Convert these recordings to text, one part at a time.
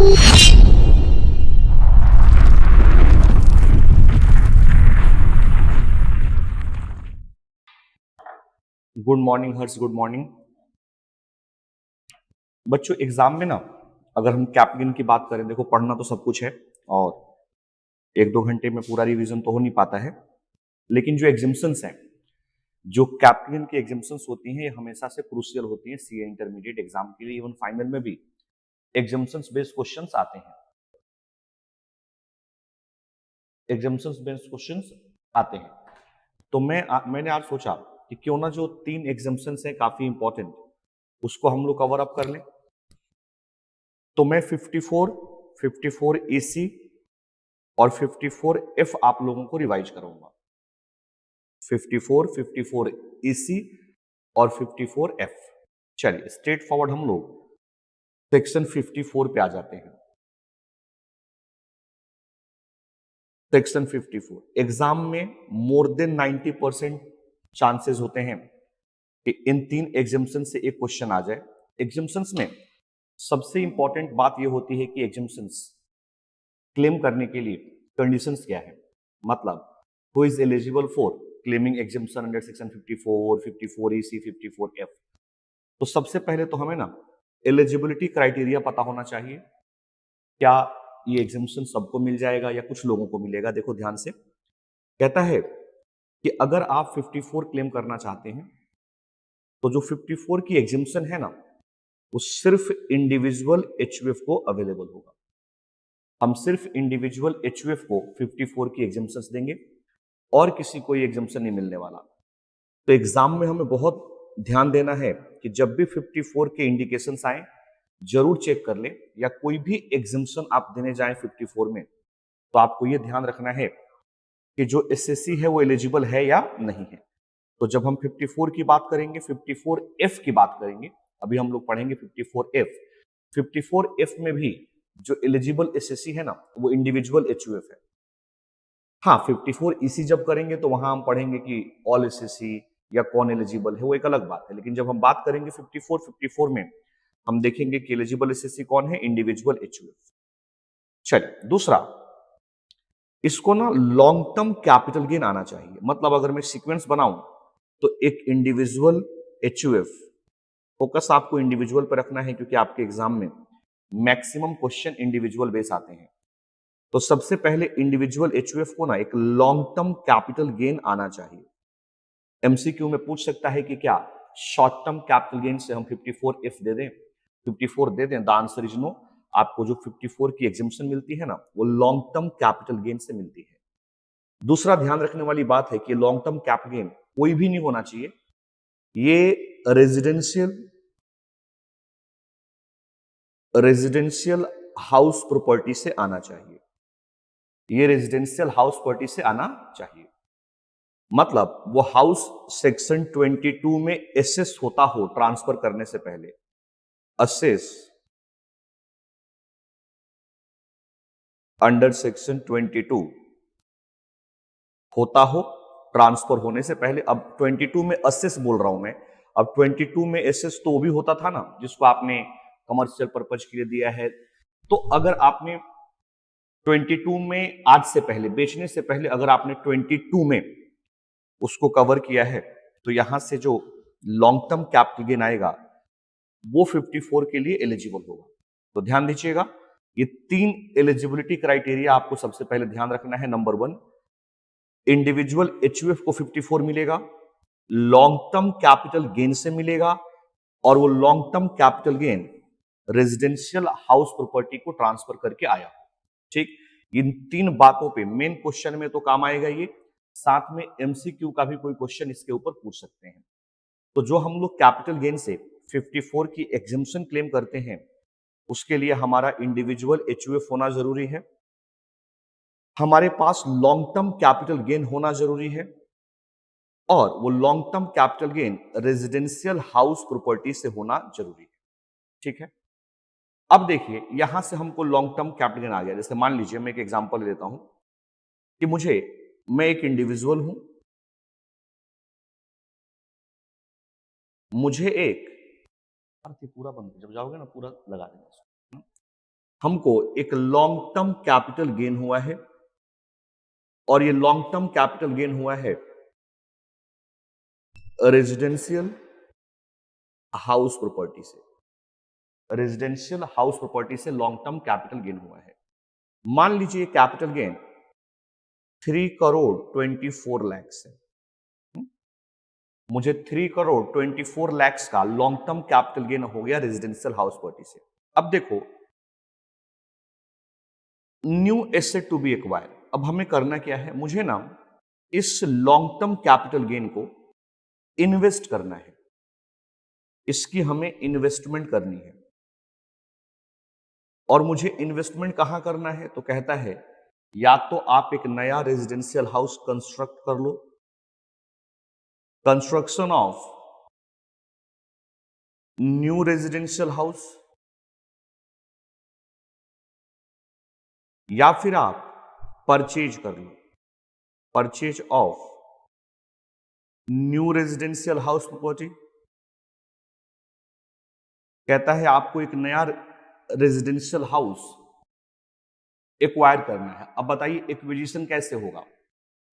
Good morning हर्ष, good morning बच्चों। Exam में ना अगर हम कैप्टन की बात करें, देखो पढ़ना तो सब कुछ है और एक दो घंटे में पूरा रिवीजन तो हो नहीं पाता है, लेकिन जो एग्जाम्शंस हैं, जो कैप्टन की एग्जाम्शंस होती हैं, ये हमेशा से क्रूशियल होती हैं सीए इंटरमीडिएट एग्जाम के लिए। इवन फाइनल में भी एग्जाम्शंस बेस्ड क्वेश्चंस आते हैं, एग्जाम्शंस बेस्ड क्वेश्चंस आते हैं। तो मैंने आज सोचा कि क्यों ना जो 3 एग्जाम्शंस हैं काफी इंपॉर्टेंट, उसको हम लोग कवर अप कर लें। तो मैं 54 एसी और 54 एफ आप लोगों को रिवाइज कराऊंगा। 54 एसी और 54 एफ। चलिए स्ट्रेट फॉरवर्ड हम लोग सेक्शन 54 पे आ जाते हैं। सेक्शन 54 एग्जाम में मोर देन 90% चांसेस होते हैं कि इन 3 एग्जाम्शन से एक क्वेश्चन आ जाए। एग्जाम्शंस में सबसे इंपॉर्टेंट बात यह होती है कि एग्जाम्शंस क्लेम करने के लिए कंडीशंस क्या है, मतलब who is eligible for claiming exemption under section 54, 54 AC, 54 F. तो सबसे पहले तो हमें ना एलिजिबिलिटी क्राइटेरिया पता होना चाहिए। क्या ये एग्जाम्शन सबको मिल जाएगा या कुछ लोगों को मिलेगा? देखो ध्यान से, कहता है कि अगर आप 54 क्लेम करना चाहते हैं तो जो 54 की एग्जाम्शन है ना, वो सिर्फ इंडिविजुअल एचयूएफ को अवेलेबल होगा। हम सिर्फ इंडिविजुअल एचयूएफ को 54 की एग्जाम्शंस देंगे और किसी को ये एग्जाम्शन नहीं मिलने वाला। तो एग्जाम में हमें बहुत ध्यान देना है कि जब भी 54 के इंडिकेशंस आए जरूर चेक कर लें, या कोई भी एग्जाम्शन आप देने जाएं 54 में तो आपको ये ध्यान रखना है कि जो एसएससी है वो एलिजिबल है या नहीं है। तो जब हम 54 की बात करेंगे, 54 एफ की बात करेंगे, अभी हम लोग पढ़ेंगे 54 एफ। 54 एफ में भी जो एलिजिबल एसएससी है ना, वो इंडिविजुअल एचयूएफ है। हाँ, 54 ईसी जब करेंगे तो वहां हम पढ़ेंगे कि ऑल एसएससी या कौन एलिजिबल है, वो एक अलग बात है। लेकिन जब हम बात करेंगे 54 में हम देखेंगे कि एलिजिबल एसएससी कौन है, इंडिविजुअल एचयूएफ। चलिए दूसरा, इसको ना लॉन्ग टर्म कैपिटल गेन आना चाहिए। मतलब अगर मैं सीक्वेंस बनाऊं तो एक इंडिविजुअल एचयूएफ, फोकस आपको इंडिविजुअल पर रखना है क्योंकि आपके एग्जाम में मैक्सिमम क्वेश्चन इंडिविजुअल बेस आते हैं। तो सबसे पहले इंडिविजुअल एचयूएफ को ना एक लॉन्ग टर्म कैपिटल गेन आना चाहिए। एमसीक्यू में पूछ सकता है कि क्या शॉर्ट टर्म कैपिटल गेन से हम 54 एफ दे दें, 54 दे दें? The answer is no. आपको जो 54 की एग्जाम्शन मिलती है ना, वो लॉन्ग टर्म कैपिटल गेन से मिलती है। दूसरा ध्यान रखने वाली बात है कि लॉन्ग टर्म कैपिटल गेन कोई भी नहीं होना चाहिए, ये रेजिडेंशियल हाउस प्रॉपर्टी से आना चाहिए। ये रेजिडेंशियल हाउस प्रॉपर्टी से आना चाहिए, मतलब वो हाउस सेक्शन 22 में एसेस होता हो ट्रांसफर करने से पहले। असेस अंडर सेक्शन 22 होता हो ट्रांसफर होने से पहले। अब 22 में असेस बोल रहा हूं मैं, अब 22 में एसेस तो भी होता था ना जिसको आपने कमर्शियल पर्पज के लिए दिया है। तो अगर आपने 22 में आज से पहले, बेचने से पहले अगर आपने 22 में उसको कवर किया है, तो यहां से जो लॉन्ग टर्म कैपिटल गेन आएगा वो 54 के लिए एलिजिबल होगा। तो ध्यान दीजिएगा, ये 3 एलिजिबिलिटी क्राइटेरिया आपको सबसे पहले ध्यान रखना है। नंबर 1, इंडिविजुअल एचयूएफ को 54 मिलेगा, लॉन्ग टर्म कैपिटल गेन से मिलेगा, और वो long term capital gain residential house property को ट्रांसफर करके आया। ठीक, इन 3 बातों पे मेन क्वेश्चन में तो काम आएगा ये, साथ में एमसीक्यू का भी कोई क्वेश्चन इसके ऊपर पूछ सकते हैं। तो जो हम लोग कैपिटल गेन से 54 की एग्जाम्शन क्लेम करते हैं, उसके लिए हमारा इंडिविजुअल एचयूएफ होना जरूरी है, हमारे पास लॉन्ग टर्म कैपिटल गेन होना जरूरी है, और वो long term capital gain residential house property से होना जरूरी है। ठीक है, अब देखिए यहां से हमको लॉन्ग टर्म कैपिटल गेन आ गया। जैसे मान लीजिए मैं एक एग्जांपल ले लेता हूं कि मैं एक इंडिविजुअल हूं, मुझे एक पूरा बंद, जब जाओगे ना पूरा लगा देना। हमको एक लॉन्ग टर्म कैपिटल गेन हुआ है, और ये लॉन्ग टर्म कैपिटल गेन हुआ है रेजिडेंशियल हाउस प्रॉपर्टी से। रेजिडेंशियल हाउस प्रॉपर्टी से लॉन्ग टर्म कैपिटल गेन हुआ है। मान लीजिए कैपिटल गेन 3,24,00,000 है। मुझे 3,24,00,000 का लॉन्ग टर्म कैपिटल गेन हो गया रेजिडेंशियल हाउस प्रॉपर्टी से। अब देखो, new asset to be acquire. अब हमें करना क्या है, मुझे ना इस लॉन्ग टर्म कैपिटल गेन को इन्वेस्ट करना है, इसकी हमें इन्वेस्टमेंट करनी है। और मुझे इन्वेस्टमेंट कहां करना है, तो कहता है या तो आप एक नया रेजिडेंशियल हाउस कंस्ट्रक्ट कर लो, construction of new residential house, या फिर आप परचेज कर लो, purchase of new residential house property. कहता है आपको एक नया रेजिडेंशियल हाउस एक्वायर करना है। अब बताइए एक्विजिशन कैसे होगा,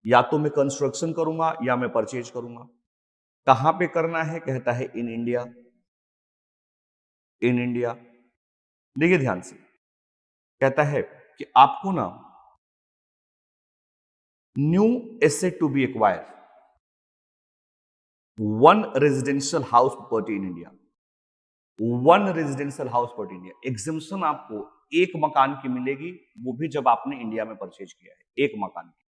या तो मैं कंस्ट्रक्शन करूंगा या मैं परचेज करूंगा। कहां पे करना है, कहता है इन इंडिया। इन इंडिया, देखिए ध्यान से, कहता है कि आपको ना new asset to be acquire one residential house property in India. One residential house property India, exemption आपको एक मकान की मिलेगी, वो भी जब आपने इंडिया में परचेज किया है, एक मकान की,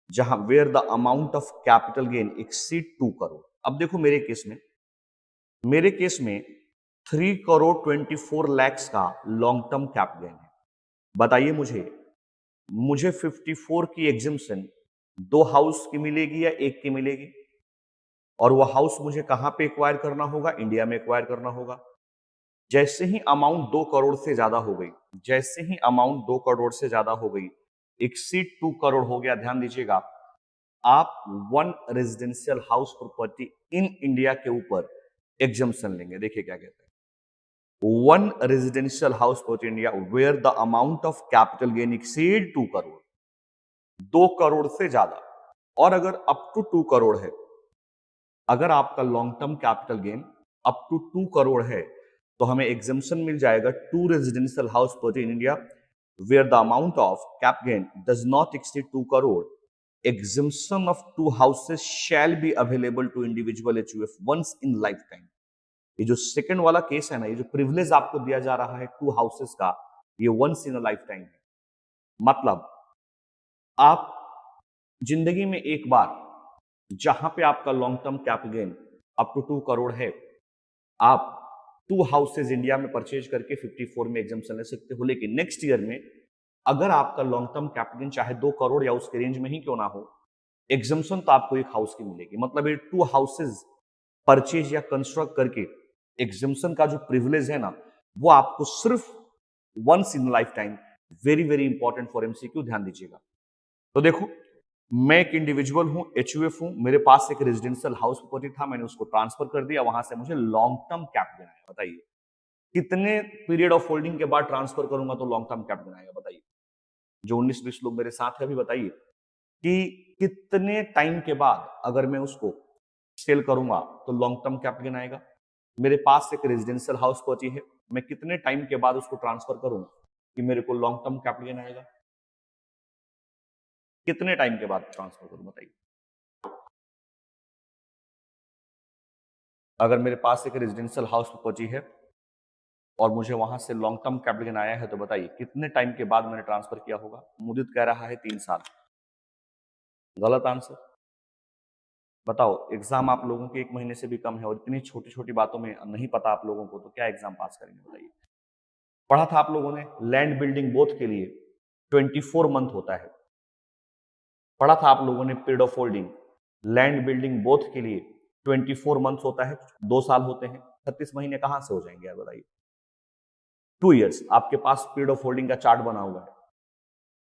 जहां where the amount of capital gain exceed 2 crore. अब देखो मेरे केस में 3,24,00,000 का लॉन्ग टर्म कैप गेन है। बताइए मुझे 54 की एग्जिम्पशन 2 हाउस की मिलेगी या एक की मिलेगी, और वो हाउस मुझे कहां पे एक्वायर करना होगा, इंडिया में एक्वायर करना होगा। जैसे ही अमाउंट 2 करोड़ से ज्यादा हो गई, जैसे ही अमाउंट 2 करोड़ से ज्यादा हो गई, एक्सीड 2 करोड़ हो गया, ध्यान दीजिएगा, आप one residential house property in India के ऊपर एग्जम्पशन लेंगे। देखिए क्या कहते हैं, one residential house property India where the amount of capital gain exceed 2 crore, 2 crore से ज्यादा, और अगर अप टू 2 करोड़ है, अगर आपका long term capital gain up to 2 crore है, तो हमें एग्जम्पशन मिल जाएगा two residential house property in India where the amount of cap gain does not exceed 2 crore, exemption of 2 houses shall be available to individual HUF once in lifetime. ये जो second वाला case है ना, ये जो privilege आपको दिया जा रहा है 2 हाउसेस का, ये once in a life time है। मतलब आप जिंदगी में एक बार, जहां पे आपका long term capital gain up to 2 crore है, आप 2 हाउसेज इंडिया में परचेज करके 54 में एग्जाम्पशन ले सकते हो। लेकिन नेक्स्ट ईयर में अगर आपका लॉन्ग टर्म कैपिटल गेन चाहे 2 करोड़ या उसके रेंज में ही क्यों ना हो, एग्जाम्पशन तो आपको एक हाउस की मिलेगी। मतलब ये 2 हाउसेज परचेज या कंस्ट्रक्ट करके एग्जाम्पशन का जो प्रिविलेज है ना, वो आपको सिर्फ once in lifetime. Very very important for MCQ, ध्यान दीजिएगा। तो देखो, मैं एक इंडिविजुअल हूं, एचयूएफ हूं, मेरे पास एक रेजिडेंशियल हाउस प्रॉपर्टी था, मैंने उसको ट्रांसफर कर दिया, वहां से मुझे लॉन्ग टर्म कैप देना है। बताइए कितने पीरियड ऑफ होल्डिंग के बाद ट्रांसफर करूंगा तो लॉन्ग टर्म कैप देना है? बताइए, जो 19-20 लोग मेरे साथ है, अभी बताइए कि कितने टाइम के बाद अगर मैं उसको सेल करूंगा तो लॉन्ग टर्म कैप गेन आएगा। मेरे पास एक रेजिडेंशियल हाउस प्रॉपर्टी है, मैं कितने टाइम के बाद उसको ट्रांसफर करूं कि मेरे को लॉन्ग टर्म कैप गेन आएगा? कितने टाइम के बाद ट्रांसफर करूं, बताइए। अगर मेरे पास एक रेजिडेंशियल हाउस प्रॉपर्टी है और मुझे वहां से लॉन्ग टर्म कैपिटल गेन आया है, तो बताइए कितने टाइम के बाद मैंने ट्रांसफर किया होगा? मुदित कह रहा है 3 साल। गलत आंसर। बताओ, एग्जाम आप लोगों के 1 महीने से भी कम है और इतनी छोटी छोटी बातों में नहीं पता आप लोगों को, तो क्या एग्जाम पास करेंगे? बताइए। पढ़ा था आप लोगों ने लैंड बिल्डिंग बोथ के लिए 24 मंथ होता है। पढ़ा था आप लोगों ने period of holding land building both के लिए 24 मंथ होता है, 2 साल होते हैं। 36 महीने कहां से हो जाएंगे यार, बताइए। 2 ईयर्स आपके पास पीरियड ऑफ होल्डिंग का चार्ट बना हुआ है।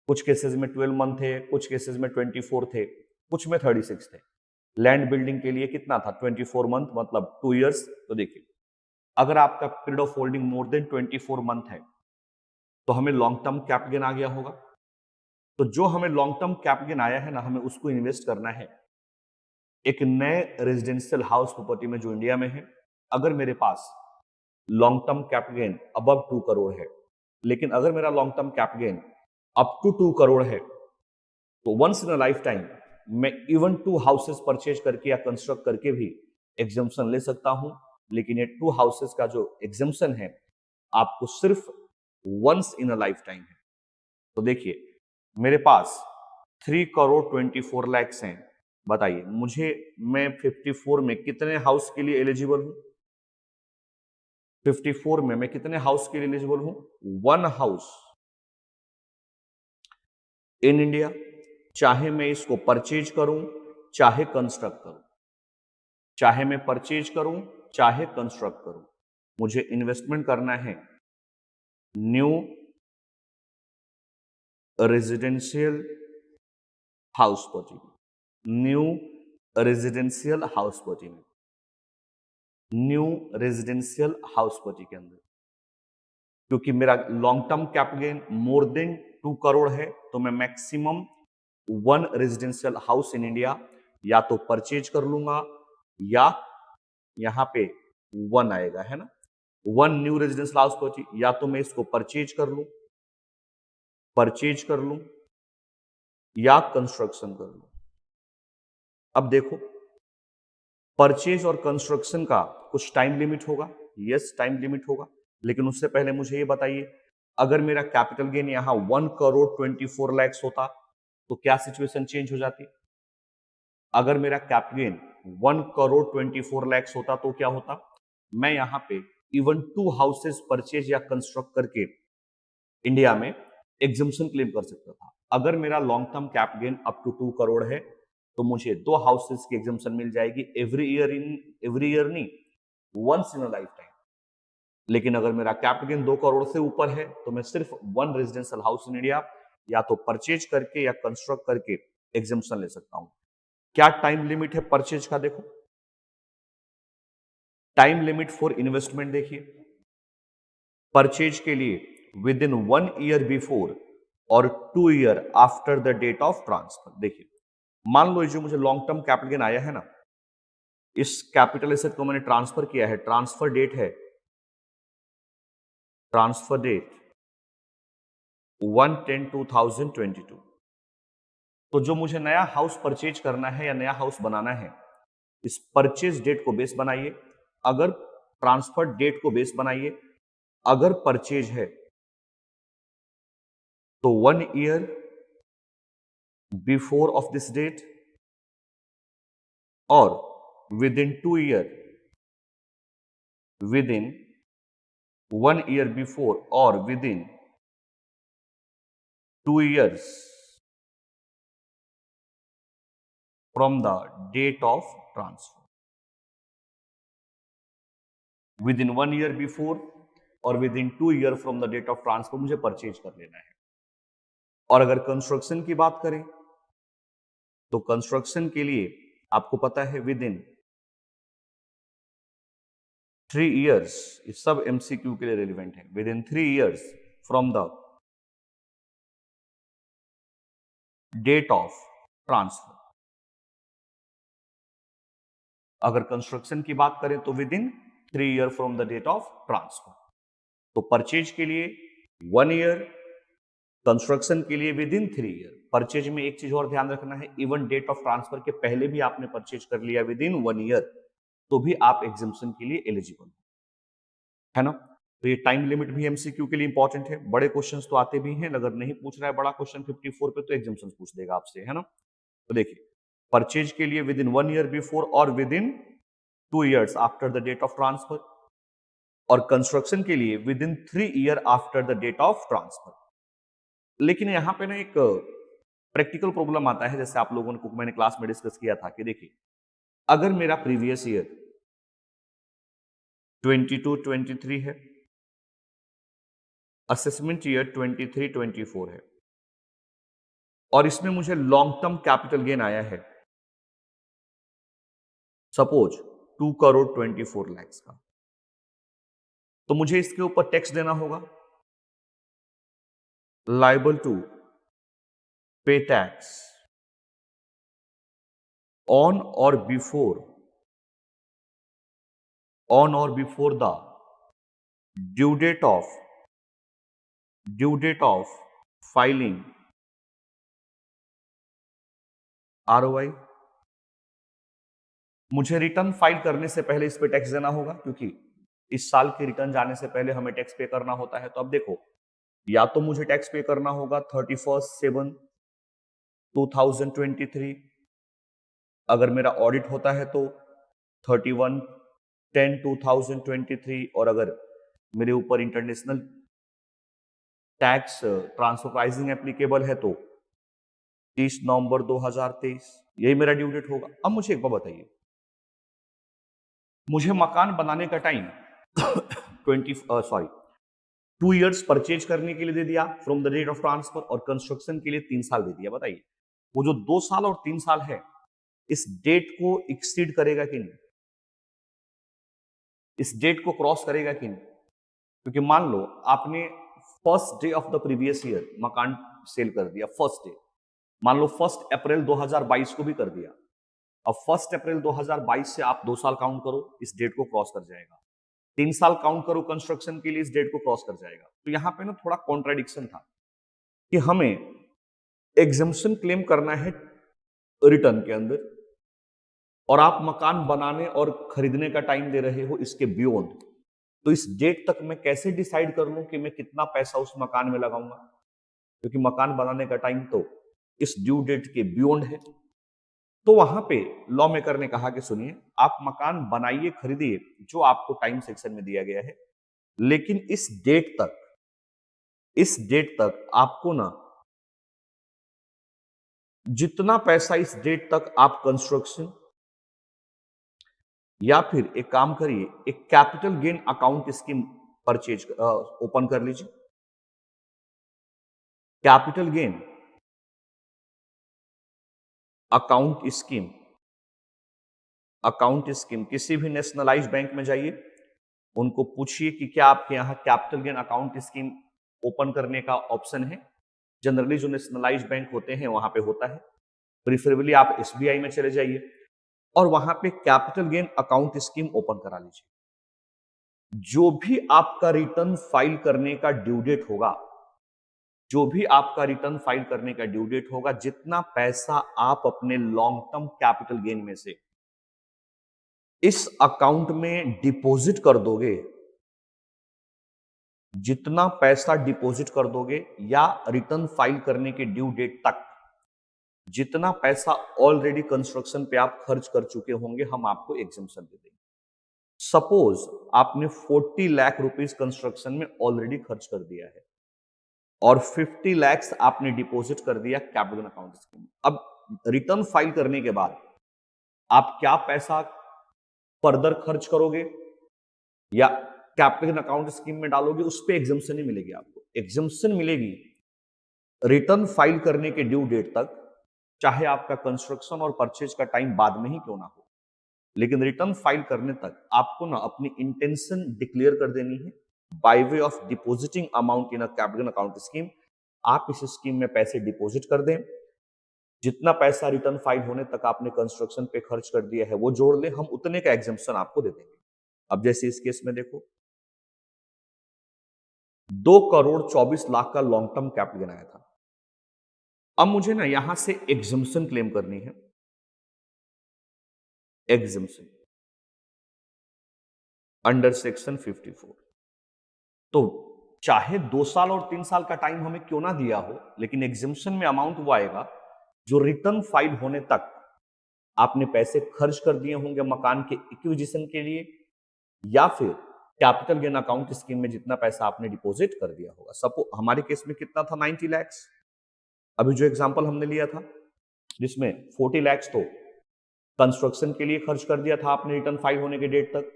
कुछ केसेस में 12 मंथ थे, कुछ केसेस में 24 थे, कुछ में 36 थे। लैंड बिल्डिंग के लिए कितना था? 24 मंथ, मतलब 2 ईयर्स। तो देखिए, अगर आपका period of holding more than 24 month है तो हमें लॉन्ग टर्म कैपिटल गेन आ गया होगा। तो जो हमें लॉन्ग टर्म कैपिटल गेन आया है ना, हमें उसको इन्वेस्ट करना है एक नए रेजिडेंशियल हाउस प्रॉपर्टी में जो इंडिया में है। अगर मेरे पास long term capital gain above 2 crore है, लेकिन अगर मेरा long term capital gain up to 2 crore है, तो once in a life time मैं इवन 2 हाउसेस परचेज करके या कंस्ट्रक्ट करके भी एग्जाम्पशन ले सकता हूं। लेकिन ये 2 हाउसेस का जो एग्जाम्पशन है आपको सिर्फ once in a life time है। तो देखिए, मेरे पास 3 करोड़ 24 लैक्स हैं। बताइए मुझे, मैं 54 में कितने हाउस के लिए एलिजिबल हूं? 54 में मैं कितने हाउस के लिए एलिजिबल हूं? 1 हाउस इन इंडिया। चाहे मैं इसको परचेज करूं, चाहे कंस्ट्रक्ट करूं, चाहे मैं परचेज करूं, चाहे कंस्ट्रक्ट करूं, मुझे इन्वेस्टमेंट करना है न्यू रेजिडेंशियल हाउस प्रॉपर्टी में, न्यू रेजिडेंशियल हाउस प्रॉपर्टी में, न्यू रेजिडेंशियल हाउस प्रॉपर्टी के अंदर। क्योंकि मेरा long term capital gain more than 2 crore है, तो मैं maximum 1 residential house in India या तो परचेज कर लूंगा, या यहां पे 1 आएगा, है ना, 1 न्यू रेजिडेंशियल हाउस प्रॉपर्टी, या तो मैं इसको परचेज कर लूं या कंस्ट्रक्शन कर लूं। अब देखो, परचेज और कंस्ट्रक्शन का कुछ टाइम लिमिट होगा। यस, टाइम लिमिट होगा। लेकिन उससे पहले मुझे ये बताइए, अगर मेरा कैपिटल गेन यहां 1 करोड़ 24 लैक्स होता तो क्या सिचुएशन चेंज हो जाती? अगर मेरा कैपिटल गेन 1 करोड़ 24 लैक्स होता तो क्या होता? मैं यहां पे इवन 2 हाउसेस परचेज या कंस्ट्रक्ट करके इंडिया में एग्जम्पशन क्लेम कर सकता था। अगर मेरा long term capital gain up to 2 crore है, तो मुझे 2 हाउसेस की एग्जम्पशन मिल जाएगी एवरी ईयर नहीं, once in a life time. लेकिन अगर मेरा कैपिटल गेन 2 करोड़ से ऊपर है, तो मैं सिर्फ 1 रेजिडेंशियल हाउस इन इंडिया या तो परचेज करके या कंस्ट्रक्ट करके एग्जम्पशन ले सकता हूं। क्या टाइम लिमिट है परचेज का? देखो, टाइम लिमिट फॉर इन्वेस्टमेंट देखिए, परचेज के लिए विद इन 1 ईयर बिफोर और 2 year after the date of transfer. देखिए, मान लो जो मुझे लॉन्ग टर्म कैपिटल गेन आया है ना, इस कैपिटल एसेट को मैंने ट्रांसफर किया है, ट्रांसफर डेट है, ट्रांसफर डेट 1/10/2022। तो जो मुझे नया हाउस परचेज करना है या नया हाउस बनाना है, इस परचेज डेट को बेस बनाइए, अगर ट्रांसफर डेट को बेस बनाइए, अगर परचेज है तो 1 year before of this date और within 2 year, within 1 year before और within 2 years from the date of transfer. Within 1 year before और within 2 year from the date of transfer मुझे purchase कर लेना है। और अगर construction की बात करें, तो कंस्ट्रक्शन के लिए आपको पता है विद इन 3 ईयर्स, ये सब एमसीक्यू के लिए रेलिवेंट है, within 3 years from the date of transfer. अगर कंस्ट्रक्शन की बात करें तो within 3 year from the date of transfer. तो परचेज के लिए 1 ईयर, कंस्ट्रक्शन के लिए विद इन 3 ईयर। परचेज में एक चीज और ध्यान रखना है, इवन डेट ऑफ ट्रांसफर के पहले भी आपने परचेज कर लिया विद इन 1 ईयर, तो भी आप एग्जाम्पशन के लिए एलिजिबल है ना। तो ये टाइम लिमिट भी एमसीक्यू के लिए इंपॉर्टेंट है। बड़े क्वेश्चंस तो आते भी हैं, अगर नहीं पूछ रहा है बड़ा क्वेश्चन 54 पे, तो एग्जाम्पशन पूछ देगा आपसे, है ना। तो देखिए, परचेज के लिए विद इन 1 ईयर बिफोर और within 2 years after the date of transfer, और कंस्ट्रक्शन के लिए within 3 year after the date of transfer. लेकिन यहां पे ना एक प्रैक्टिकल प्रॉब्लम आता है, जैसे आप लोगों को मैंने क्लास में डिस्कस किया था कि देखिए, अगर मेरा प्रीवियस ईयर 22-23 है, असेसमेंट ईयर 23-24 है, और इसमें मुझे लॉन्ग टर्म कैपिटल गेन आया है सपोज 2 करोड़ 24 लैक्स का, तो मुझे इसके ऊपर टैक्स देना होगा। liable to pay tax on or before the due date of filing ROI। मुझे रिटर्न फाइल करने से पहले इस पे टैक्स देना होगा, क्योंकि इस साल की रिटर्न जाने से पहले हमें टैक्स पे करना होता है। तो अब देखो, या तो मुझे टैक्स पे करना होगा 31/7/2023, अगर मेरा ऑडिट होता है तो 31/10/2023, और अगर मेरे ऊपर international tax transfer pricing applicable है तो 30 नवंबर 2023, यही मेरा ड्यू डेट होगा। अब मुझे एक बात बताइए, मुझे मकान बनाने का टाइम 2 इयर्स परचेज करने के लिए दे दिया from the date of transfer, और कंस्ट्रक्शन के लिए 3 साल दे दिया। बताइए, वो जो 2 साल और 3 साल है, इस डेट को एक्सीड करेगा कि नहीं, इस डेट को क्रॉस करेगा कि नहीं? क्योंकि मान लो आपने first day of the previous year मकान सेल कर दिया, फर्स्ट डे, मान लो 1 अप्रैल 2022 को भी कर दिया। अब 1 अप्रैल 2022 से आप 2 साल काउंट करो, इस डेट को क्रॉस कर जाएगा। 3 साल काउंट करो कंस्ट्रक्शन के लिए, इस डेट को क्रॉस कर जाएगा। तो यहां पे ना थोड़ा कॉन्ट्राडिक्शन था कि हमें एग्जम्पशन क्लेम करना है रिटर्न के अंदर, और आप मकान बनाने और खरीदने का टाइम दे रहे हो इसके बियॉन्ड। तो इस डेट तक मैं कैसे डिसाइड कर लूं कि मैं कितना पैसा उस मकान में लगाऊंगा, क्योंकि मकान बनाने का टाइम तो इस ड्यू डेट के बियॉन्ड है। तो वहां पे लॉ मेकर ने कहा कि सुनिए, आप मकान बनाइए, खरीदिए, जो आपको टाइम सेक्शन में दिया गया है, लेकिन इस डेट तक आपको ना, जितना पैसा इस डेट तक आप कंस्ट्रक्शन, या फिर एक काम करिए, एक capital gain account scheme purchase open कर लीजिए। कैपिटल गेन अकाउंट स्कीम किसी भी नेशनलाइज्ड बैंक में जाइए, उनको पूछिए कि क्या आपके यहाँ capital gain account scheme open करने का ऑप्शन है। जनरली जो नेशनलाइज्ड बैंक होते हैं वहां पे होता है। प्रिफरेबली आप एसबीआई में चले जाइए और वहां पे capital gain account scheme open करा लीजिए। जो भी आपका रिटर्न फाइल करने का ड्यू डेट होगा, जितना पैसा आप अपने लॉन्ग टर्म कैपिटल गेन में से इस अकाउंट में डिपॉजिट कर दोगे, जितना पैसा डिपॉजिट कर दोगे या रिटर्न फाइल करने के ड्यू डेट तक जितना पैसा ऑलरेडी कंस्ट्रक्शन पे आप खर्च कर चुके होंगे, हम आपको एग्जम्पशन दे देंगे। सपोज आपने 40 लाख रुपीस कंस्ट्रक्शन में ऑलरेडी खर्च कर दिया है और 50 लाख आपने डिपॉजिट कर दिया कैपिटल अकाउंट स्कीम में। अब रिटर्न फाइल करने के बाद आप क्या पैसा फर्दर खर्च करोगे या कैपिटल अकाउंट स्कीम में डालोगे, उस पर एग्जम्पशन ही मिलेगी। आपको एग्जम्पशन मिलेगी रिटर्न फाइल करने के ड्यू डेट तक, चाहे आपका कंस्ट्रक्शन और परचेज का टाइम बाद में ही क्यों ना हो, लेकिन रिटर्न फाइल करने तक आपको ना अपनी इंटेंशन डिक्लेयर कर देनी है by way of depositing amount in a capital account scheme. आप इस स्कीम में पैसे डिपॉजिट कर दें, जितना पैसा रिटर्न फाइल होने तक आपने कंस्ट्रक्शन पे खर्च कर दिया है वो जोड़ ले, हम उतने का एग्जम्पशन आपको दे देंगे। अब जैसे इस केस में देखो, 2,24,00,000 का लॉन्ग टर्म कैपिटल गेन आया था। अब मुझे ना यहां से एग्जम्पशन क्लेम करनी है, एग्जम्पशन अंडर सेक्शन 54। तो चाहे 2 साल और 3 साल का टाइम हमें क्यों ना दिया हो, लेकिन एग्जम्पशन में अमाउंट वो आएगा जो रिटर्न फाइल होने तक आपने पैसे खर्च कर दिए होंगे मकान के एक्विजिशन के लिए, या फिर कैपिटल गेन अकाउंट स्कीम में जितना पैसा आपने डिपॉजिट कर दिया होगा। सपोज हमारे केस में कितना था, 90 लाख। अभी जो एग्जांपल हमने लिया था जिसमें 40 लाख तो कंस्ट्रक्शन के लिए खर्च कर दिया था आपने रिटर्न फाइल होने के डेट तक,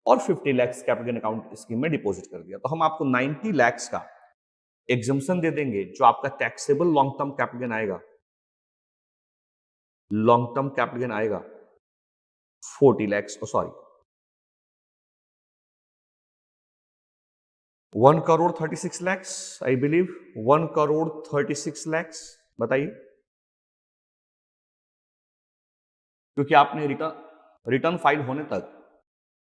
और 50 lakh capital gain account scheme में डिपॉजिट कर दिया, तो हम आपको 90 लाख का एग्जम्पशन दे देंगे। जो आपका taxable long term capital gain आएगा, 40 लाख, सॉरी 1,36,00,000 आई बिलीव 1,36,00,000 बताइए, क्योंकि आपने रिटर्न फाइल होने तक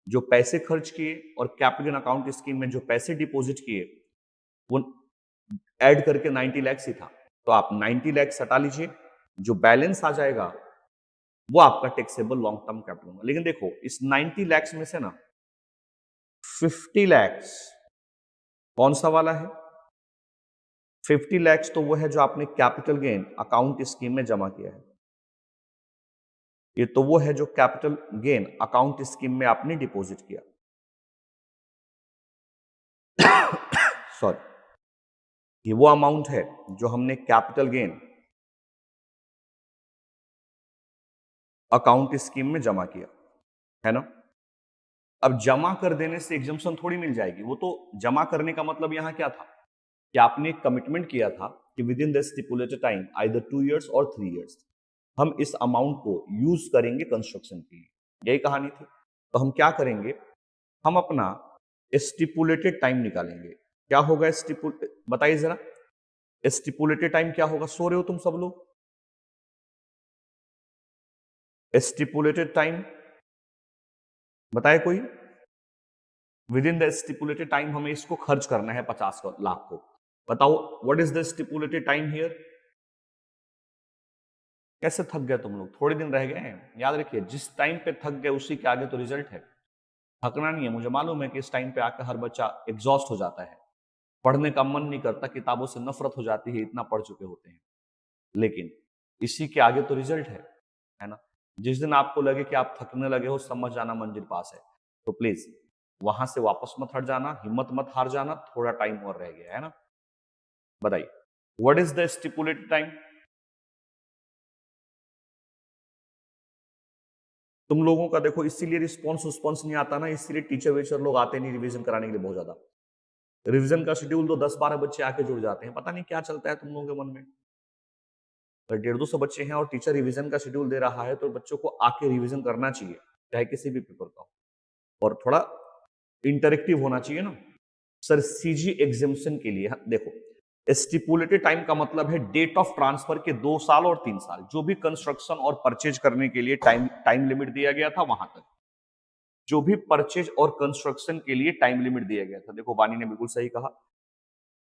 जो पैसे खर्च किए और कैपिटल गेन अकाउंट स्कीम में जो पैसे डिपॉजिट किए वो ऐड करके 90 लाख ही था। तो आप 90 लाख हटा लीजिए, जो बैलेंस आ जाएगा वो आपका टैक्सेबल लॉन्ग टर्म कैपिटल होगा। लेकिन देखो इस 90 लाख में से ना 50 लाख कौन सा वाला है? 50 लाख तो वो है जो आपने कैपिटल गेन अकाउंट स्कीम में जमा किया है। ये तो वो है जो कैपिटल गेन अकाउंट स्कीम में आपने डिपॉजिट किया। सॉरी, ये वो अमाउंट है जो हमने कैपिटल गेन अकाउंट स्कीम में जमा किया है ना। अब जमा कर देने से एग्जम्पशन थोड़ी मिल जाएगी, वो तो जमा करने का मतलब यहां क्या था कि आपने कमिटमेंट किया था कि with in the stipulated time either 2 years और 3 इयर्स हम इस अमाउंट को यूज करेंगे कंस्ट्रक्शन के लिए, यही कहानी थी। तो हम क्या करेंगे, हम अपना स्टिपुलेटेड टाइम निकालेंगे। क्या होगा बताइए जरा, स्टिपुलेटेड टाइम क्या होगा? सो रहे हो तुम सब लोग? स्टिपुलेटेड टाइम बताए कोई? With in the stipulated time हमें इसको खर्च करना है 50 लाख को। बताओ what is the stipulated time here? कैसे थक गए तुम लोग? थोड़े दिन रह गए हैं। याद रखिए जिस टाइम पे थक गए उसी के आगे तो रिजल्ट है। थकना नहीं है। मुझे मालूम है कि इस टाइम पे आकर हर बच्चा एग्जॉस्ट हो जाता है, पढ़ने का मन नहीं करता, किताबों से नफरत हो जाती है, इतना पढ़ चुके होते हैं। लेकिन इसी के आगे तो रिजल्ट है ना। जिस दिन आपको लगे कि आप थकने लगे हो, समझ जाना मंजिल पास है। तो प्लीज वहां से वापस मत हट जाना, हिम्मत मत हार जाना, थोड़ा टाइम और रह गया है ना। बताइए what is the stipulated time? तुम लोगों का देखो इसीलिए रिस्पॉन्स नहीं आता ना, इसीलिए टीचर वीचर लोग आते नहीं रिवीजन कराने के लिए। बहुत ज्यादा रिवीजन का शेड्यूल तो 10-12 बच्चे आके जुड़ जाते हैं, पता नहीं क्या चलता है तुम लोगों के मन में। अगर 150-200 बच्चे हैं और टीचर रिवीजन का शेड्यूल दे रहा है तो बच्चों को आके रिवीजन करना चाहिए, चाहे किसी भी पेपर का हो, और थोड़ा इंटरेक्टिव होना चाहिए ना। सर सीजी एग्जामिनेशन के लिए देखो, स्टिपुलेटेड टाइम का मतलब है डेट ऑफ ट्रांसफर के 2 साल और 3 साल, जो भी कंस्ट्रक्शन और परचेज करने के लिए टाइम लिमिट दिया गया था वहां तक, जो भी परचेज और कंस्ट्रक्शन के लिए टाइम लिमिट दिया गया था। देखो वानी ने बिल्कुल सही कहा,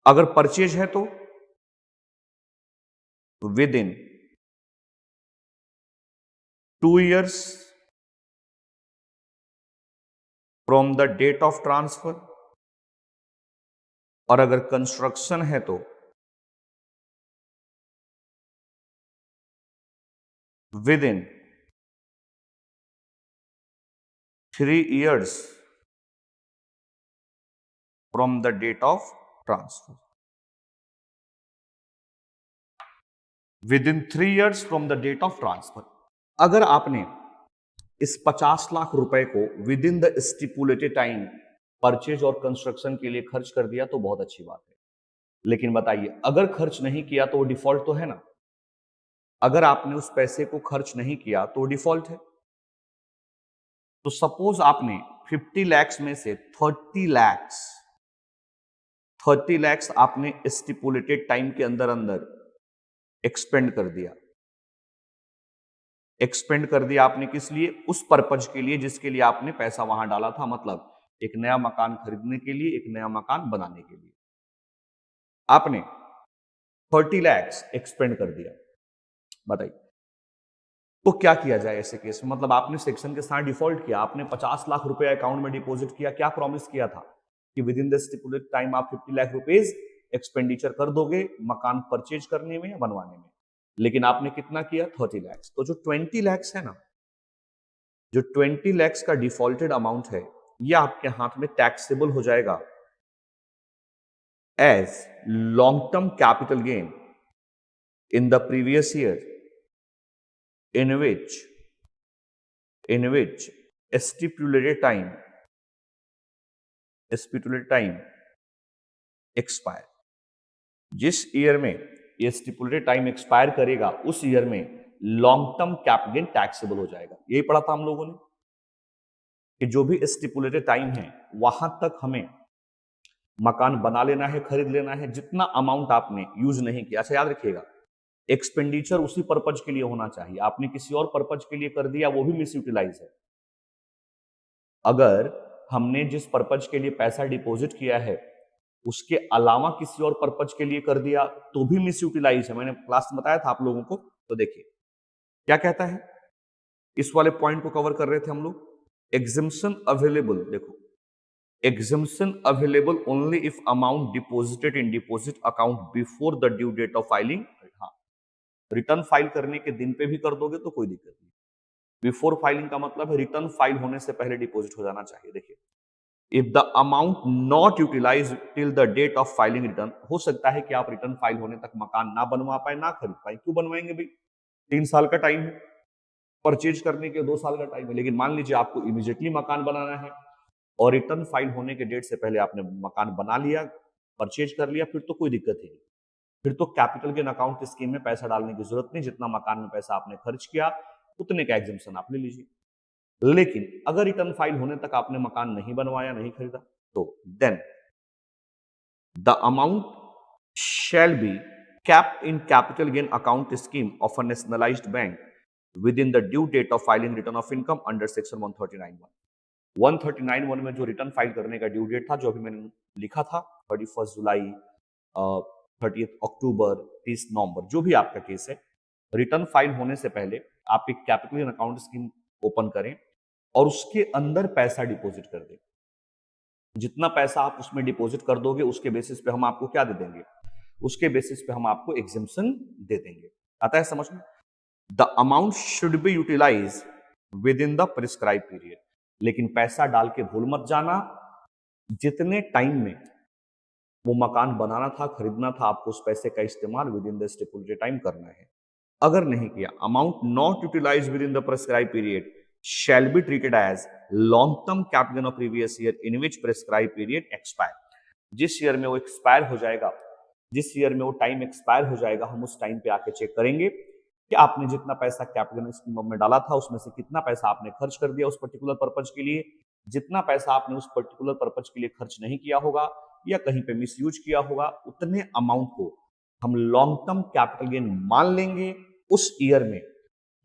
अगर परचेज है तो within 2 years from the date of transfer, और अगर कंस्ट्रक्शन है तो within 3 years from the date of transfer. Within 3 years from the date of transfer. अगर आपने इस 50 लाख रुपए को within the stipulated time purchase और कंस्ट्रक्शन के लिए खर्च कर दिया तो बहुत अच्छी बात है। लेकिन बताइए अगर खर्च नहीं किया तो वो डिफॉल्ट तो है ना। अगर आपने उस पैसे को खर्च नहीं किया तो डिफॉल्ट है। तो सपोज आपने 50 लाख में से 30 लाख आपने स्टिपुलेटेड टाइम के अंदर अंदर एक्सपेंड कर दिया। एक्सपेंड कर दिया आपने किस लिए? उस पर्पज के लिए जिसके लिए आपने पैसा वहां डाला था, मतलब एक नया मकान खरीदने के लिए, एक नया मकान बनाने के लिए आपने 30 लाख एक्सपेंड कर दिया। बताइए तो क्या किया जाए ऐसे केस में? मतलब आपने सेक्शन के साथ डिफॉल्ट किया, आपने 50 लाख रुपए अकाउंट में डिपॉजिट किया, क्या प्रॉमिस किया था कि with in the stipulated time आप 50 लाख रुपीज एक्सपेंडिचर कर दोगे मकान परचेज करने में या बनवाने में। लेकिन आपने कितना किया? 30 लाख। तो जो 20 लाख है ना, जो 20 लाख का डिफॉल्टेड अमाउंट है, ये आपके हाथ में टैक्सेबल हो जाएगा as long term capital gain in the previous year in which stipulated time expire। जिस ईयर में ये स्टिपुलेटेड टाइम एक्सपायर करेगा उस ईयर में long term capital gain taxable हो जाएगा। यही पढ़ा था हम लोगों ने कि जो भी स्टिपुलेटेड टाइम है वहां तक हमें मकान बना लेना है, खरीद लेना है, जितना अमाउंट आपने यूज नहीं किया। अच्छा याद रखिएगा, एक्सपेंडिचर उसी पर्पज के लिए होना चाहिए, आपने किसी और पर्पज के लिए कर दिया वो भी मिस यूटिलाइज है। अगर हमने जिस पर्पज के लिए पैसा डिपॉजिट किया है उसके अलावा किसी और पर्पज के लिए कर दिया तो भी मिस यूटिलाइज है। मैंने क्लास में बताया था आप लोगों को। तो देखिए क्या कहता है, इस वाले पॉइंट को कवर कर रहे थे हम लोग। एग्जम्पशन अवेलेबल, देखो exemption available only if amount deposited in deposit account before the due date of filing। हाँ, रिटर्न फाइल करने के दिन पे भी कर दोगे तो कोई दिक्कत नहीं। बिफोर फाइलिंग का मतलब है रिटर्न फाइल होने से पहले डिपॉजिट हो जाना चाहिए। देखिए, if the amount not utilise till the date of filing return, हो सकता है कि आप रिटर्न फाइल होने तक मकान ना बनवा पाए, ना खरीद पाए। क्यों बनवाएंगे भाई, 3 साल का टाइम है, परचेज करने के 2 साल का टाइम है। लेकिन मान लीजिए आपको इमीडिएटली मकान बनाना है और रिटर्न फाइल होने के डेट से पहले आपने मकान बना लिया, परचेज कर लिया, फिर तो कोई दिक्कत ही नहीं। फिर तो कैपिटल गेन अकाउंट स्कीम में पैसा डालने की जरूरत नहीं, जितना मकान में पैसा आपने खर्च किया उतने का एग्जम्पशन आप ले लीजिए। लेकिन अगर रिटर्न फाइल होने तक आपने मकान नहीं बनवाया, नहीं खरीदा, तो then the amount shall be kept in capital gain account scheme of a nationalized bank within the due date of filing return of income under section 139(1)। 139(1) में जो रिटर्न फाइल करने का ड्यू डेट था, जो अभी मैंने लिखा था 31 जुलाई, 30 अक्टूबर, 30 नवंबर, जो भी आपका केस है, रिटर्न फाइल होने से पहले आप एक capital gain account scheme open करें और उसके अंदर पैसा डिपॉजिट कर दें। जितना पैसा आप उसमें डिपॉजिट कर दोगे उसके बेसिस पे हम आपको क्या दे देंगे, उसके बेसिस पे हम आपको एग्जेम्पशन दे देंगे। आता है समझ में। The amount should be utilise within the prescribe period, लेकिन पैसा डाल के भूल मत जाना, जितने टाइम में वो मकान बनाना था, खरीदना था, आपको उस पैसे का इस्तेमाल within the stipulated time करना है। अगर नहीं किया, amount not utilise within the prescribe period shall be treated as long term capital gain of previous year in which prescribed period expire। जिस ईयर में वो एक्सपायर हो जाएगा, जिस ईयर में वो टाइम एक्सपायर हो जाएगा, हम उस टाइम पे आके चेक करेंगे कि आपने जितना पैसा कैपिटल स्कीम में डाला था उसमें से कितना पैसा आपने खर्च कर दिया उस पर्टिकुलर पर्पज के लिए, जितना पैसा आपने उस पर्टिकुलर पर्पज के लिए खर्च नहीं किया होगा या कहीं पे मिसयूज किया होगा, उतने अमाउंट को हम लॉन्ग टर्म कैपिटल गेन मान लेंगे उस ईयर में,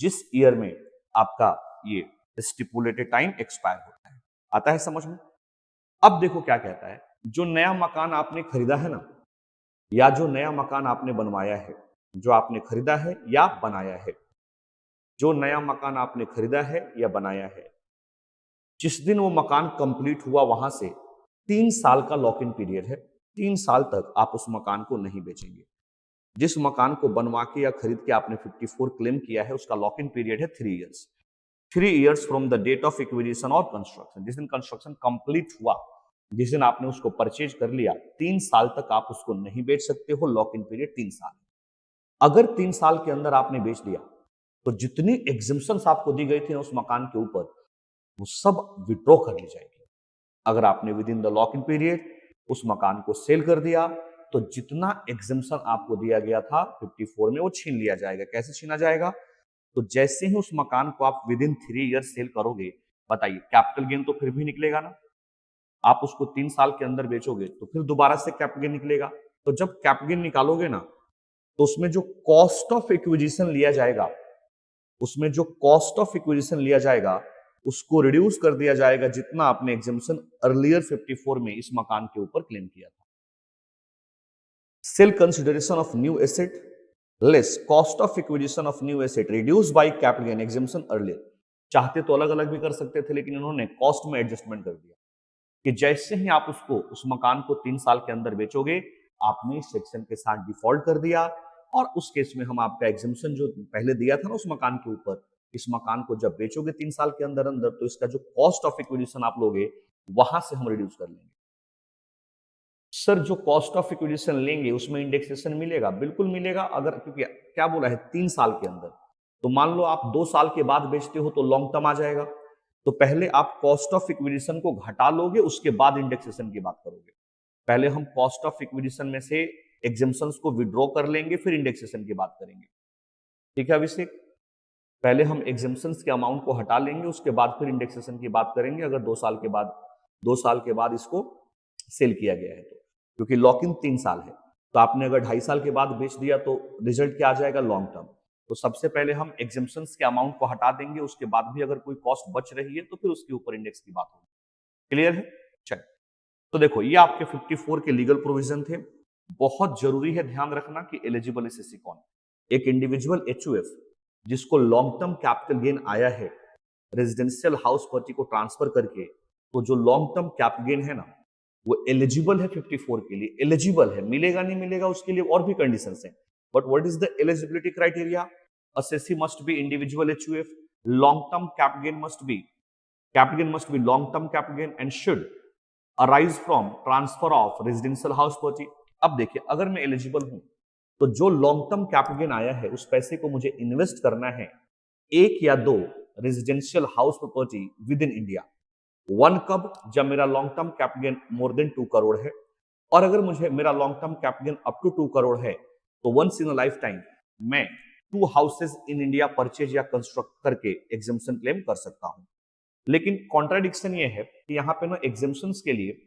जिस ईयर में आपका ये स्टिपुलेटेड टाइम एक्सपायर होता है। आता है समझ में। अब देखो क्या कहता है, जो नया मकान आपने खरीदा है ना, या जो नया मकान आपने बनवाया है, जो आपने खरीदा है या बनाया है, जो नया मकान आपने खरीदा है या बनाया है, जिस दिन वो मकान कंप्लीट हुआ वहां से 3 साल का लॉक इन पीरियड है। 3 साल तक आप उस मकान को नहीं बेचेंगे। जिस मकान को बनवा के या खरीद के आपने 54 क्लेम किया है उसका लॉक इन पीरियड है 3 years. 3 years from the date of acquisition और कंस्ट्रक्शन, जिस दिन कंस्ट्रक्शन कंप्लीट हुआ, जिस दिन आपने उसको परचेज कर लिया, 3 साल तक आप उसको नहीं बेच सकते हो। लॉक इन पीरियड 3 साल। अगर 3 साल के अंदर आपने बेच दिया तो जितनी एग्जिम्पशंस आपको दी गई थी उस मकान के ऊपर, वो सब विड्रॉ कर ली जाएगी। अगर आपने with in the lock in period उस मकान को सेल कर दिया तो जितना एग्जिम्पशन आपको दिया गया था 54 में, वो छीन लिया जाएगा। कैसे छीना जाएगा, तो जैसे ही उस मकान को आप विद इन 3 ईयर सेल करोगे, बताइए कैपिटल गेन तो फिर भी निकलेगा ना। आप उसको 3 साल के अंदर बेचोगे तो फिर दोबारा से कैपिटल गेन निकलेगा। तो जब कैपिटल गेन निकालोगे ना, तो उसमें जो कॉस्ट ऑफ एक्विजिशन लिया जाएगा, उसमें जो कॉस्ट ऑफ एक्विजिशन लिया जाएगा उसको रिड्यूस कर दिया जाएगा जितना आपने एग्जेम्पशन अर्लियर 54 में इस मकान के ऊपर क्लेम किया था। Sale consideration of new asset less cost of acquisition of new asset reduce by capital gain exemption earlier. चाहते तो अलग अलग भी कर सकते थे, लेकिन इन्होंने कॉस्ट में एडजस्टमेंट कर दिया कि जैसे ही आप उसको उस मकान को 3 साल के अंदर बेचोगे, आपने इस सेक्शन के साथ डिफॉल्ट कर दिया और उस केस में हम आपका एग्जेम्पशन जो पहले दिया था ना उस मकान के ऊपर, इस मकान को जब बेचोगे 3 साल के अंदर अंदर, तो इसका जो कॉस्ट ऑफ एक्विजिशन आप लोगे वहां से हम रिड्यूस कर लेंगे। सर जो कॉस्ट ऑफ एक्विजिशन लेंगे उसमें इंडेक्सेशन मिलेगा? बिल्कुल मिलेगा। अगर क्योंकि क्या बोला है 3 साल के अंदर, तो मान लो आप 2 साल के बाद बेचते हो तो लॉन्ग टर्म आ जाएगा। तो पहले आप कॉस्ट ऑफ एक्विजिशन को घटा लोगे, उसके बाद इंडेक्सेशन की बात करोगे। पहले हम कॉस्ट ऑफ एक्विजिशन में से एग्जेम्पशंस को विड्रॉ कर लेंगे, फिर इंडेक्सेशन की बात करेंगे। ठीक है अभिषेक, पहले हम एग्जेम्पशंस के अमाउंट को हटा लेंगे, उसके बाद फिर इंडेक्सेशन की बात करेंगे। अगर 2 साल के बाद इसको सेल किया गया है तो क्योंकि लॉक इन 3 साल है। तो आपने अगर 2.5 साल के बाद बेच दिया तो रिजल्ट क्या आ जाएगा, लॉन्ग टर्म। तो सबसे पहले हम एग्जेम्पशंस के अमाउंट को हटा देंगे, उसके बाद भी अगर कोई कॉस्ट बच रही है तो फिर उसके ऊपर इंडेक्स की बात होगी। क्लियर है? चलिए, तो देखो ये आपके 54 के लीगल प्रोविजन थे। बहुत जरूरी है ध्यान रखना कि एलिजिबल एसएससी कौन है। एक इंडिविजुअल एचयूएफ जिसको लॉन्ग टर्म कैपिटल गेन आया है रेजिडेंशियल हाउस प्रॉपर्टी को ट्रांसफर करके, तो जो लॉन्ग टर्म कैपिटल गेन है ना, वो एलिजिबल है 54 के लिए। एलिजिबल है, मिलेगा नहीं मिलेगा उसके लिए और भी कंडीशंस हैं। But what is the eligibility criteria? SSC must be individual HUF, long term capital gain must be long term capital gain and should arise from transfer of residential house property. अब देखिए, अगर मैं eligible हूं तो जो long term capital gain आया है उस पैसे को मुझे इन्वेस्ट करना है एक या दो residential house property within India. One कब? जब मेरा long term capital gain more than 2 crore है। और अगर मुझे मेरा long term capital gain up to 2 crore है तो once in a life time मैं 2 हाउसेज इन इंडिया परचेज या कंस्ट्रक्ट करके एग्जेम्पशन क्लेम कर सकता हूं। लेकिन कॉन्ट्राडिक्शन ये है कि यहां पे ना एग्जेम्पशंस के लिए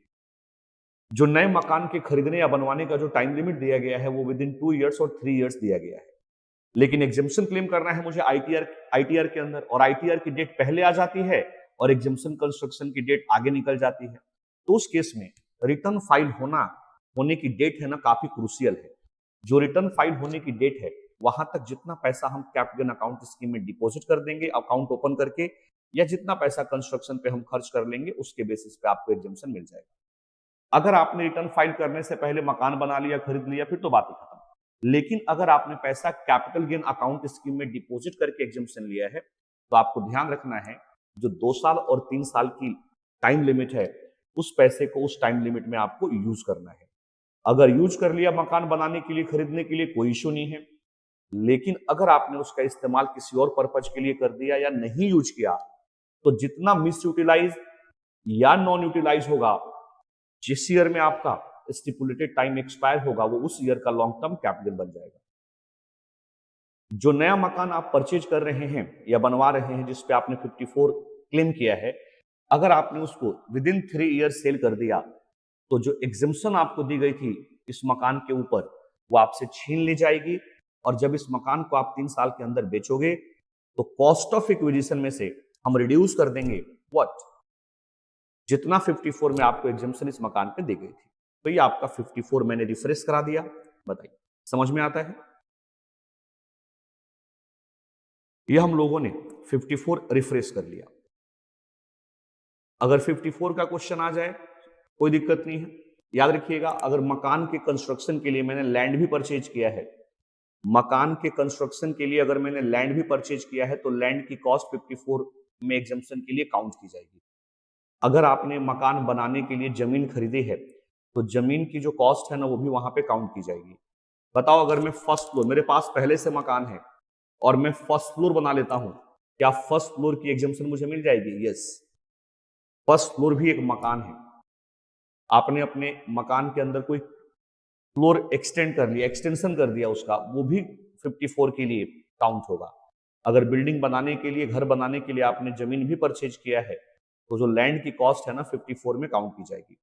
जो नए मकान के खरीदने या बनवाने का जो टाइम लिमिट दिया गया है वो विद इन 2 इयर्स और 3 इयर्स दिया गया है। लेकिन एग्जेम्पशन क्लेम करना है मुझे आईटीआर के अंदर, और आईटीआर की डेट पहले आ जाती है और एग्जेम्पशन कंस्ट्रक्शन की डेट आगे निकल जाती है। तो उस केस में रिटर्न फाइल होने की डेट है ना, काफी क्रूशियल है। जो रिटर्न फाइल होने की डेट है वहां तक जितना पैसा हम कैपिटल गेन अकाउंट स्कीम में डिपॉजिट कर देंगे अकाउंट ओपन करके, या जितना पैसा कंस्ट्रक्शन पे हम खर्च कर लेंगे, उसके बेसिस पे आपको एग्जेम्पशन मिल जाएगा। अगर आपने रिटर्न फाइल करने से पहले मकान बना लिया, खरीद लिया, फिर तो बात ही खत्म। लेकिन अगर आपने पैसा कैपिटल गेन अकाउंट स्कीम में डिपॉजिट करके एग्जेम्पशन लिया है तो आपको ध्यान रखना है जो 2 साल और 3 साल की टाइम लिमिट है उस पैसे को उस टाइम लिमिट में आपको यूज करना है। अगर यूज कर लिया मकान बनाने के लिए, खरीदने के लिए, कोई इश्यू नहीं है। लेकिन अगर आपने उसका इस्तेमाल किसी और पर्पज के लिए कर दिया या नहीं यूज किया तो जितना मिस यूटिलाइज या नॉन यूटिलाइज होगा, जिस ईयर में आपका स्टिपुलेटेड टाइम एक्सपायर होगा, वो उस ईयर का लॉन्ग टर्म कैपिटल बन जाएगा। जो नया मकान आप परचेज कर रहे हैं या बनवा रहे हैं जिसपे आपने 54 क्लेम किया है, अगर आपने उसको विद इन 3 ईयर सेल कर दिया तो जो एग्जेम्पशन आपको दी गई थी इस मकान के ऊपर वो आपसे छीन ली जाएगी। और जब इस मकान को आप 3 साल के अंदर बेचोगे तो कॉस्ट ऑफ एक्विजिशन में से हम रिड्यूस कर देंगे व्हाट, जितना 54 में आपको एग्जेम्पशन इस मकान पे दी गई थी। तो ये आपका 54 मैंने रिफ्रेश करा दिया। बताइए, समझ में आता है? ये हम लोगों ने 54 रिफ्रेश कर लिया। अगर 54 का क्वेश्चन आ जाए कोई दिक्कत नहीं है। याद रखिएगा, अगर मकान के कंस्ट्रक्शन के लिए मैंने लैंड भी परचेज किया है, मकान के कंस्ट्रक्शन के लिए अगर मैंने लैंड भी परचेज किया है तो लैंड की कॉस्ट 54 में एग्जेम्पशन के लिए काउंट की जाएगी। अगर आपने मकान बनाने के लिए जमीन खरीदी है तो जमीन की जो कॉस्ट है ना वो भी वहां पे काउंट की जाएगी। बताओ, अगर मैं फर्स्ट फ्लोर, मेरे पास पहले से मकान है और मैं फर्स्ट फ्लोर बना लेता हूं, क्या फर्स्ट फ्लोर की एग्जेम्पशन मुझे मिल जाएगी? यस, फर्स्ट फ्लोर भी एक मकान है। आपने अपने मकान के अंदर कोई फ्लोर एक्सटेंड कर लिया, एक्सटेंशन कर दिया उसका, वो भी 54 के लिए काउंट होगा। अगर बिल्डिंग बनाने के लिए, घर बनाने के लिए आपने जमीन भी परचेज किया है तो जो लैंड की कॉस्ट है ना 54 में काउंट की जाएगी।